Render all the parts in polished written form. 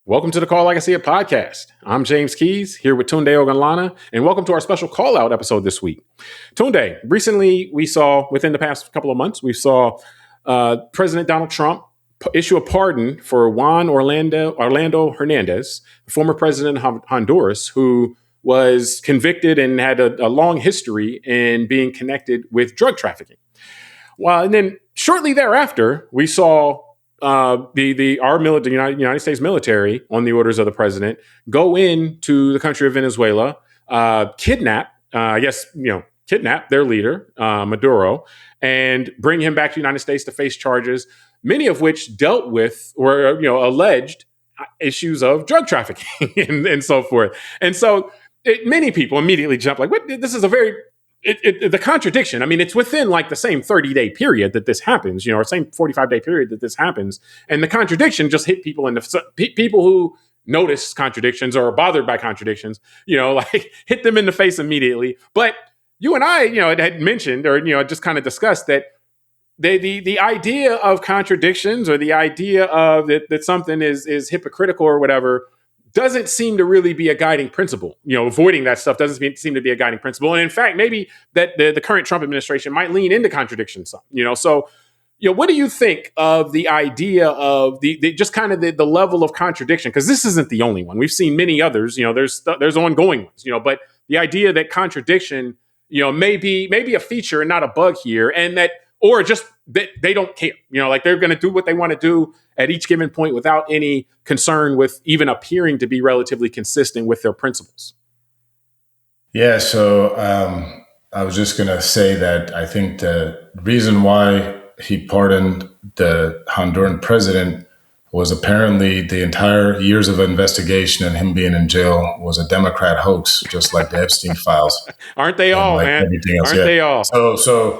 Welcome to the Call Like I See It podcast. I'm James Keys here with Tunde Ogunlana, and welcome to our special call out episode this week. Tunde, recently we saw, within the past couple of months, we saw President Donald Trump issue a pardon for Juan Orlando Hernandez, former president of Honduras, who was convicted and had a long history in being connected with drug trafficking. Well, and then shortly thereafter, we saw the United States military, on the orders of the president, go into the country of Venezuela, kidnap their leader, Maduro, and bring him back to the United States to face charges, many of which dealt with or alleged issues of drug trafficking and so forth. And so many people immediately jump like, "What? This is a very..." the contradiction. I mean, it's within like the same 30-day period that this happens, or same 45-day period that this happens. And the contradiction just hit people people who notice contradictions or are bothered by contradictions, like hit them in the face immediately. But you and I, had mentioned or, just kind of discussed that the idea of contradictions or the idea of that something is hypocritical or whatever doesn't seem to really be a guiding principle. Avoiding that stuff doesn't seem to be a guiding principle. And in fact, maybe that the current Trump administration might lean into contradiction some, So, what do you think of the idea of the just kind of the level of contradiction? Because this isn't the only one. We've seen many others, there's ongoing ones, but the idea that contradiction, may be a feature and not a bug here, and that, or just that they don't care, like they're going to do what they want to do at each given point without any concern with even appearing to be relatively consistent with their principles. Yeah, so I was just going to say that I think the reason why he pardoned the Honduran president was apparently the entire years of investigation and him being in jail was a Democrat hoax, just like the Epstein files. Aren't they all, like man? Aren't they all? So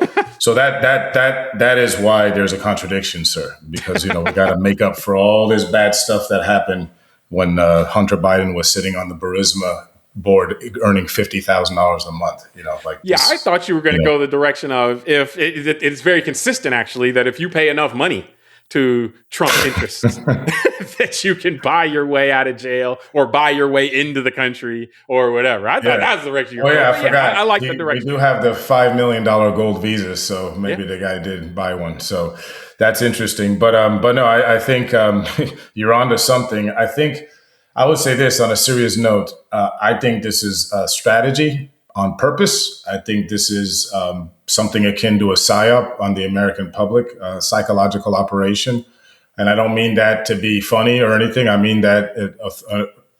that is why there's a contradiction, sir, because, we got to make up for all this bad stuff that happened when Hunter Biden was sitting on the Burisma board earning $50,000 a month, I thought you were going to go the direction of if it's very consistent, actually, that if you pay enough money to Trump interests, that you can buy your way out of jail or buy your way into the country or whatever. I thought that was the direction you were going. I forgot. I like the direction. We do have the $5 million gold visas, so maybe the guy did buy one. So that's interesting. But no, I think you're onto something. I think I would say this on a serious note. I think this is a strategy on purpose. I think this is something akin to a psyop on the American public, a psychological operation. And I don't mean that to be funny or anything. I mean that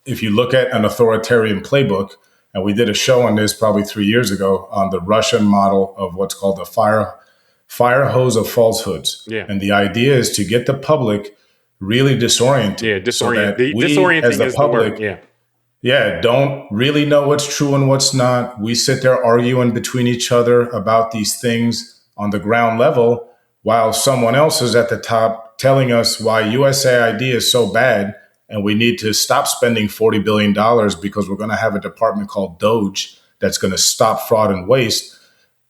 if you look at an authoritarian playbook, and we did a show on this probably 3 years ago on the Russian model of what's called the fire hose of falsehoods. Yeah. And the idea is to get the public really disoriented. Yeah, disorienting as the is public, the word. Don't really know what's true and what's not. We sit there arguing between each other about these things on the ground level, while someone else is at the top telling us why USAID is so bad and we need to stop spending $40 billion because we're going to have a department called DOGE that's going to stop fraud and waste,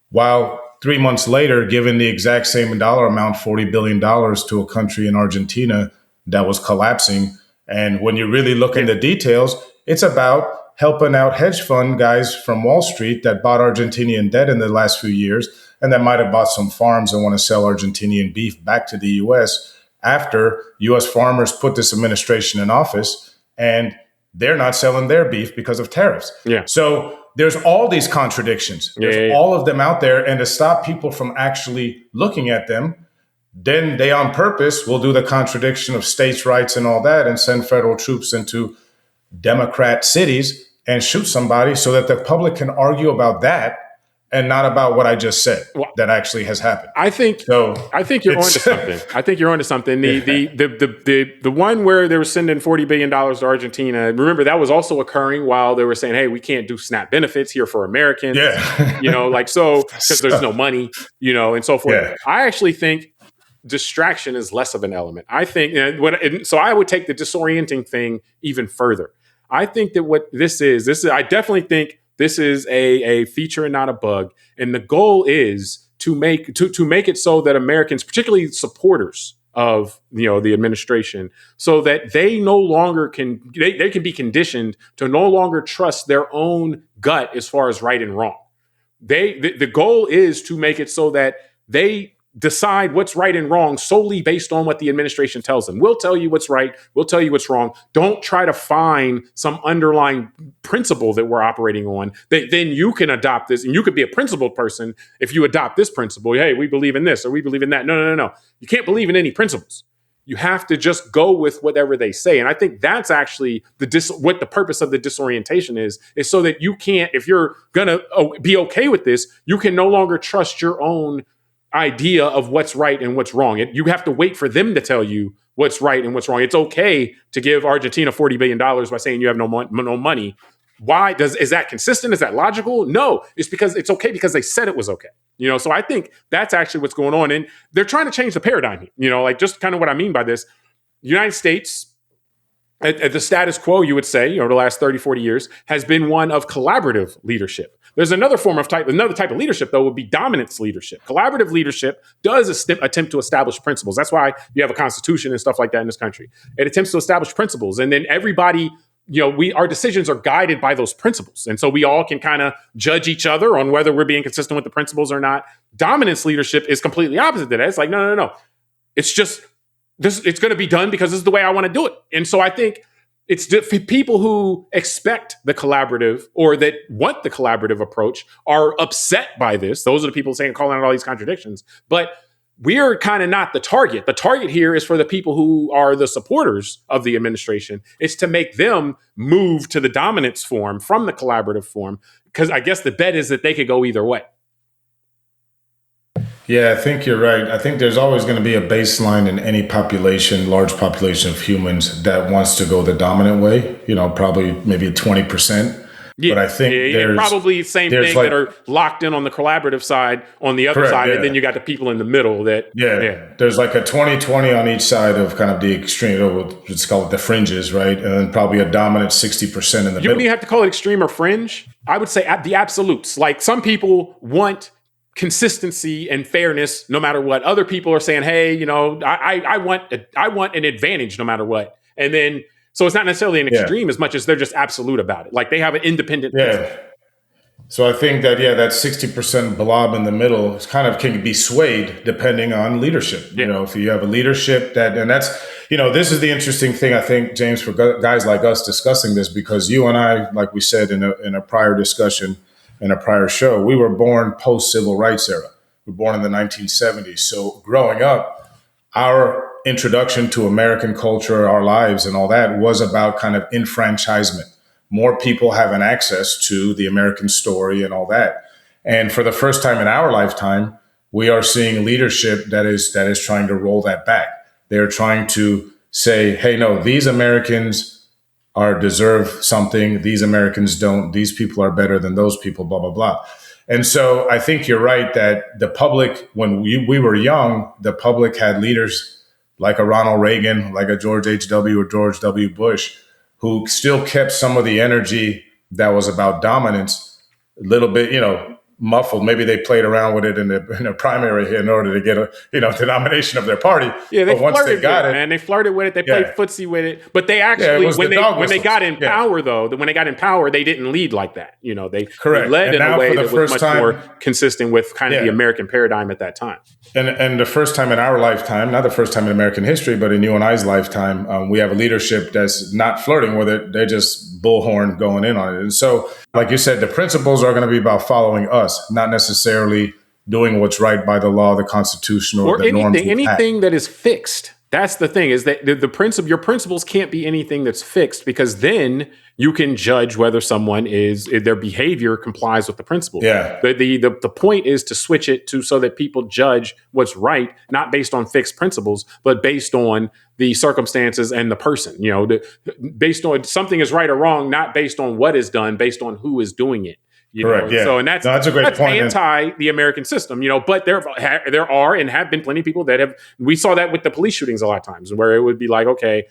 while 3 months later, giving the exact same dollar amount, $40 billion, to a country in Argentina that was collapsing. And when you really look in the details, it's about helping out hedge fund guys from Wall Street that bought Argentinian debt in the last few years and that might have bought some farms and want to sell Argentinian beef back to the U.S. after U.S. farmers put this administration in office, and they're not selling their beef because of tariffs. Yeah. So there's all these contradictions. There's all of them out there. And to stop people from actually looking at them, then they on purpose will do the contradiction of states' rights and all that and send federal troops into Democrat cities and shoot somebody so that the public can argue about that and not about what I just said that actually has happened. I think you're onto something. I think you're onto something. The one where they were sending $40 billion to Argentina, remember that was also occurring while they were saying, hey, we can't do SNAP benefits here for Americans. Yeah. Because there's no money, and so forth. Yeah. I actually think distraction is less of an element. I think, so I would take the disorienting thing even further. I think that what this is, I definitely think this is a feature and not a bug. And the goal is to make it so that Americans, particularly supporters of the administration, so that they no longer they can be conditioned to no longer trust their own gut as far as right and wrong. The goal is to make it so that they decide what's right and wrong solely based on what the administration tells them. We'll tell you what's right. We'll tell you what's wrong. Don't try to find some underlying principle that we're operating on that then you can adopt this. And you could be a principled person if you adopt this principle. Hey, we believe in this or we believe in that. No. You can't believe in any principles. You have to just go with whatever they say. And I think that's actually what the purpose of the disorientation is so that you can't, if you're going to be okay with this, you can no longer trust your own idea of what's right and what's wrong. You have to wait for them to tell you what's right and what's wrong. It's okay to give Argentina $40 billion by saying you have no money. Why? Is that consistent? Is that logical? No, it's because it's okay because they said it was okay. So I think that's actually what's going on. And they're trying to change the paradigm here. Like just kind of what I mean by this. United States, at the status quo, you would say, the last 30, 40 years, has been one of collaborative leadership. There's another type of leadership, though, would be dominance leadership. Collaborative leadership does attempt to establish principles. That's why you have a constitution and stuff like that in this country. It attempts to establish principles. And then everybody, our decisions are guided by those principles. And so we all can kind of judge each other on whether we're being consistent with the principles or not. Dominance leadership is completely opposite to that. It's like, no. It's just it's going to be done because this is the way I want to do it. And so I think it's people who expect the collaborative or that want the collaborative approach are upset by this. Those are the people calling out all these contradictions. But we're kind of not the target. The target here is for the people who are the supporters of the administration. It's to make them move to the dominance form from the collaborative form, because I guess the bet is that they could go either way. Yeah, I think you're right. I think there's always going to be a baseline in any population, large population of humans that wants to go the dominant way, probably maybe 20%. Yeah, but I think there's probably the same thing that are locked in on the collaborative side on the other side. Yeah. And then you got the people in the middle that. Yeah. There's like a 20-20 on each side of kind of the extreme, let's call it the fringes, right? And then probably a dominant 60% in the middle. You wouldn't even have to call it extreme or fringe. I would say the absolutes. Like some people want consistency and fairness no matter what. Other people are saying, hey, I want an advantage no matter what. And then, so it's not necessarily an extreme as much as they're just absolute about it. Like they have an independent. Yeah. So I think that, that 60% blob in the middle can be swayed depending on leadership. Yeah. If you have a leadership and that's, this is the interesting thing, I think, James, for guys like us discussing this, because you and I, like we said in a prior discussion, in a prior show, we were born post-civil rights era. We were born in the 1970s. So growing up, our introduction to American culture, our lives and all that was about kind of enfranchisement. More people having access to the American story and all that. And for the first time in our lifetime, we are seeing leadership that is trying to roll that back. They're trying to say, hey, no, these Americans deserve something. These Americans don't. These people are better than those people, blah, blah, blah. And so I think you're right that the public, when we were young, the public had leaders like a Ronald Reagan, like a George H.W. or George W. Bush, who still kept some of the energy that was about dominance a little bit, muffled. Maybe they played around with it in a primary in order to get the nomination of their party. Yeah, they flirted with it, man. They flirted with it. They played footsie with it. But they actually, when they got in power, though, when they got in power, they didn't lead like that. They led in a way that was much more consistent with kind of the American paradigm at that time. And the first time in our lifetime, not the first time in American history, but in you and I's lifetime, we have a leadership that's not flirting with it. They're just bullhorn going in on it. And so, like you said, the principles are going to be about following us, not necessarily doing what's right by the law, the Constitution, or the norms. Anything that is fixed. That's the thing, is that your principles can't be anything that's fixed, because then you can judge whether someone their behavior complies with the principle. Yeah. The point is to switch it so that people judge what's right, not based on fixed principles, but based on the circumstances and the person. Based on something is right or wrong, not based on what is done, based on who is doing it. Correct. Yeah. So, and that's a great point. Anti the American system, but there are and have been plenty of people that have. We saw that with the police shootings a lot of times, where it would be like, okay,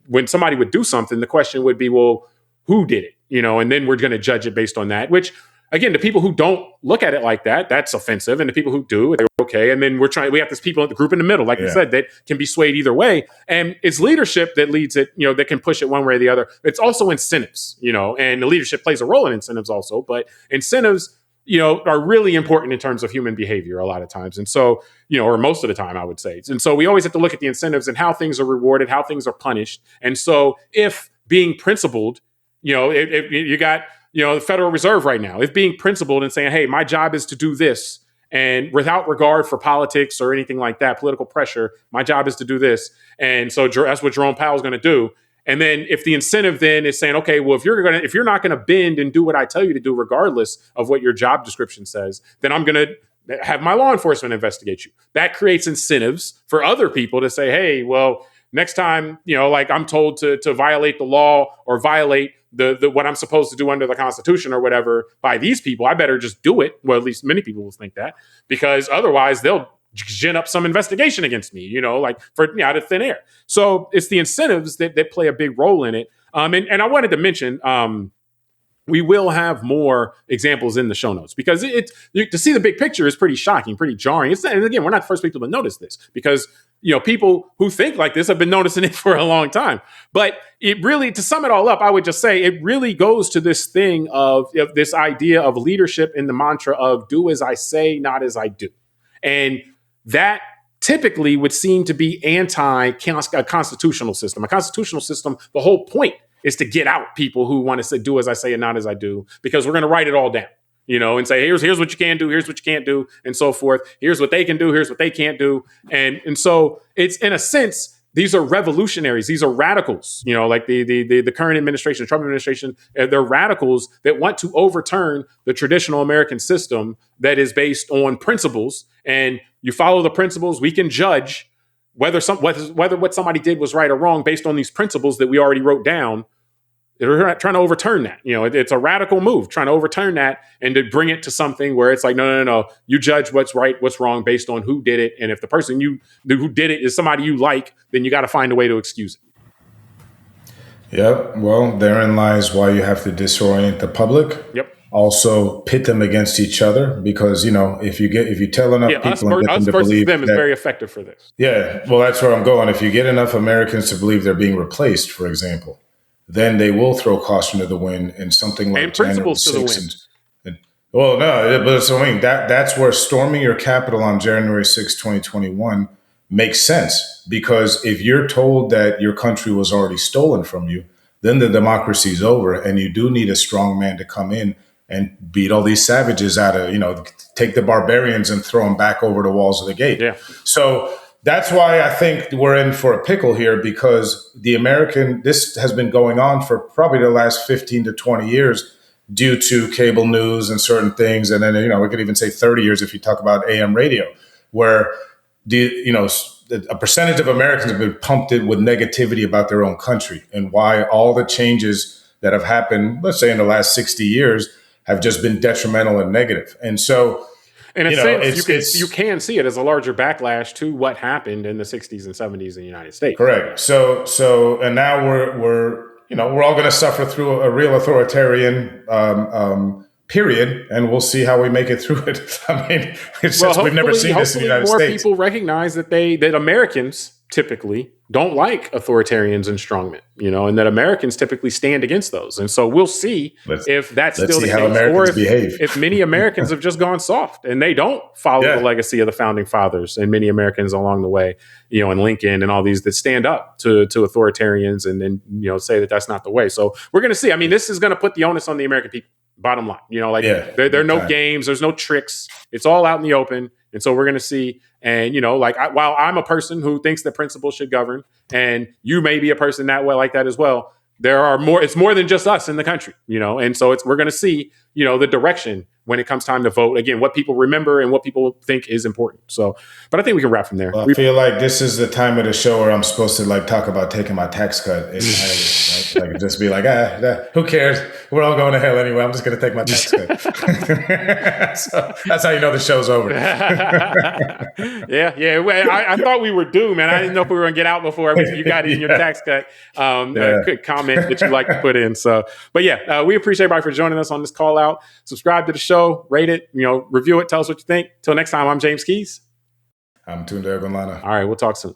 when somebody would do something, the question would be, well, who did it? And then we're going to judge it based on that. Which again, the people who don't look at it like that, that's offensive. And the people who do, they're okay. And then we have this people in the group in the middle, like I said, that can be swayed either way. And it's leadership that leads it, that can push it one way or the other. It's also incentives, and the leadership plays a role in incentives also, but incentives, are really important in terms of human behavior a lot of times. And so, or most of the time, I would say. And so we always have to look at the incentives and how things are rewarded, how things are punished. And so if being principled, if you got, the Federal Reserve right now, if being principled and saying, hey, my job is to do this, and without regard for politics or anything like that, political pressure, my job is to do this. And so that's what Jerome Powell is going to do. And then if the incentive then is saying, okay, well, if you're not going to bend and do what I tell you to do, regardless of what your job description says, then I'm going to have my law enforcement investigate you. That creates incentives for other people to say, hey, well, next time, like I'm told to violate the law or violate the what I'm supposed to do under the Constitution or whatever by these people, I better just do it. Well, at least many people will think that, because otherwise they'll gin up some investigation against me, like out of thin air. So it's the incentives that play a big role in it. And I wanted to mention, we will have more examples in the show notes, because to see the big picture is pretty shocking, pretty jarring. And again, we're not the first people to notice this, because people who think like this have been noticing it for a long time. But it really, to sum it all up, I would just say it really goes to this thing of this idea of leadership in the mantra of do as I say, not as I do. And that typically would seem to be anti-constitutional system. A constitutional system, the whole point is to get out people who want to say, do as I say and not as I do, because we're going to write it all down, and say, here's what you can do, here's what you can't do, and so forth. Here's what they can do, here's what they can't do. And so it's, in a sense, these are revolutionaries. These are radicals, like the current administration, the Trump administration. They're radicals that want to overturn the traditional American system that is based on principles. And you follow the principles, we can judge whether what somebody did was right or wrong based on these principles that we already wrote down. They're trying to overturn that. It's a radical move, trying to overturn that and to bring it to something where it's like, no. You judge what's right, what's wrong based on who did it. And if the person who did it is somebody you like, then you got to find a way to excuse it. Yep. Well, therein lies why you have to disorient the public. Yep. Also pit them against each other, because, if you tell enough people and get them to believe them is very effective for this. Yeah. Well, that's where I'm going. If you get enough Americans to believe they're being replaced, for example, then they will throw caution to the wind and something like principles to the wind. Well, no, but so I mean that's where storming your Capitol on January 6, 2021 makes sense, because if you're told that your country was already stolen from you, then the democracy's over, and you do need a strong man to come in and beat all these savages out of, take the barbarians and throw them back over the walls of the gate. Yeah. So that's why I think we're in for a pickle here, because this has been going on for probably the last 15 to 20 years due to cable news and certain things. And then, we could even say 30 years if you talk about AM radio, where a percentage of Americans have been pumped in with negativity about their own country, and why all the changes that have happened, let's say in the last 60 years, have just been detrimental and negative. And so, in a sense, you can see it as a larger backlash to what happened in the 60s and 70s in the United States. Correct. So, and now we're all going to suffer through a real authoritarian period, and we'll see how we make it through it. I mean, it's just, we've never seen this in the United States. More people recognize that Americans typically don't like authoritarians and strongmen, and that Americans typically stand against those. And so we'll see if that's still the case, or if many Americans have just gone soft and they don't follow the legacy of the founding fathers and many Americans along the way, and Lincoln and all these that stand up to authoritarians and say that that's not the way. So we're going to see. I mean, this is going to put the onus on the American people. Bottom line, there are no games, there's no tricks. It's all out in the open. And so we're going to see. And, while I'm a person who thinks that principles should govern, and you may be a person like that as well, it's more than just us in the country, and so we're going to see, the direction when it comes time to vote, again, what people remember and what people think is important. So, but I think we can wrap from there. Well, I feel like this is the time of the show where I'm supposed to talk about taking my tax cut entirely, right? Just be like, who cares? we're all going to hell anyway. I'm just going to take my tax cut. So that's how you know the show's over. Yeah. Well, I thought we were doomed, man. I didn't know if we were going to get out before you got in your tax cut comment that you like to put in. So, but yeah, we appreciate everybody for joining us on this call out. Subscribe to the show, rate it, review it, tell us what you think. Till next time, I'm James Keys. I'm Tunde Ogunlana. All right, we'll talk soon.